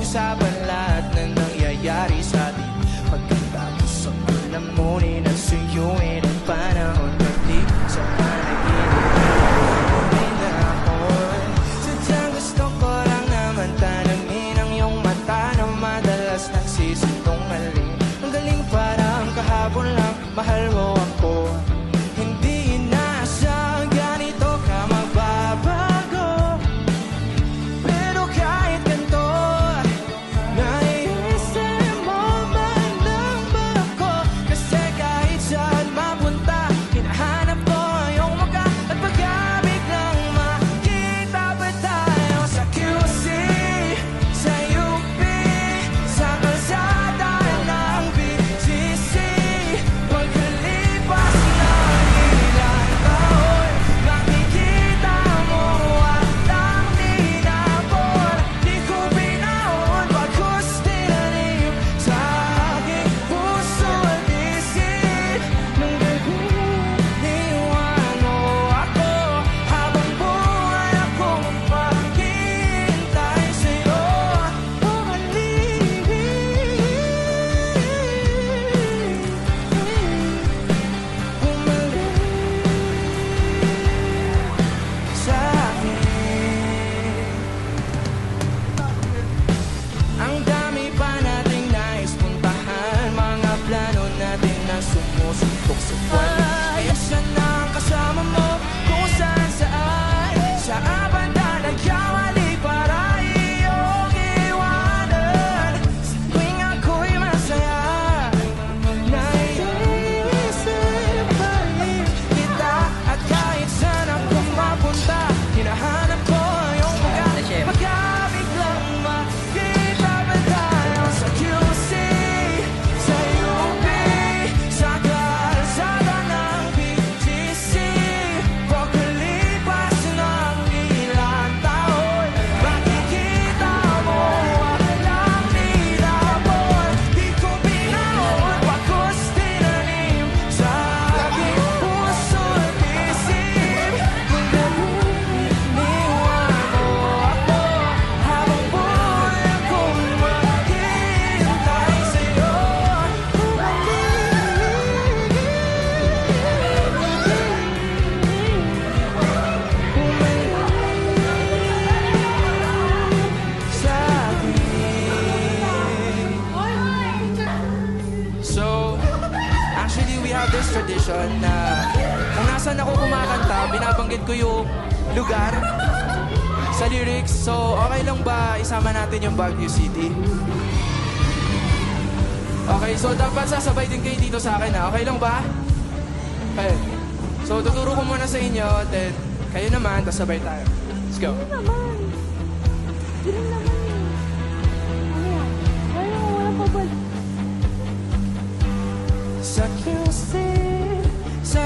pag-usapan lahat na nangyayari sa atin. Pagkatapos ang kulamunin at suyuin ang panahon, pati sa panaginip ay na ako. Sadyang gusto ko lang naman tanangin ang iyong mata na madalas nagsisintungaling. Ang galing parang kahapon lang, mahal mo ako. Hindi inaasang ganito ka magbabago. Pero kahit ganito, naiisip mo man lang ba ako? Kasi kahit saan mapunta, hinahanap ko yung mukha. At pag-abig lang makita ba tayo sa QC, sa UP, sa kalsada ng BGC? Pagkalipas ng ilang taon, makikita mo at ang tinapon. Di ko pinahon, bagkus tinanim sa aking puso at isip. Nung nag-iwan mo ako, habang buhay akong maghihintay sa'yo. Bumalik sa akin. Ang dami pa nating nais puntahan, mga plano natin na sumusuntok sa buwan. Kaya siya na ang kasama mo kung saan saan. Sa abanda nagkamali para iyong iwanan. Sa tuwing ako'y masaya, naiisip pa rin kita. At kahit saan ako mapunta, hinahanap ko yung mukha. Pagkabig lang makita ba tayo sa QC, sa UP, sa kalsada ng BGC? Pagkalipas ng ilang taon, makikita mo ang lang nilabon. Di ko pinahon, bagkus tinanim sa aking puso at isip. Kung iniwan mo ako, habang buhay akong maghihintay sa'yo. Sa akin. So, actually we have this tradition na kung nasan ako kumakanta, binabanggit ko yung lugar sa lyrics. So, okay lang ba isama natin yung Baguio City? Okay, so dapat sasabay din kayo dito sa akin, ha? Okay lang ba? Okay. So, tuturo ko muna sa inyo, then kayo naman, tapos sabay tayo. Let's go. naman. Ganun naman eh. Ano yan? Ayaw, wala pa ba? Sa QC, sa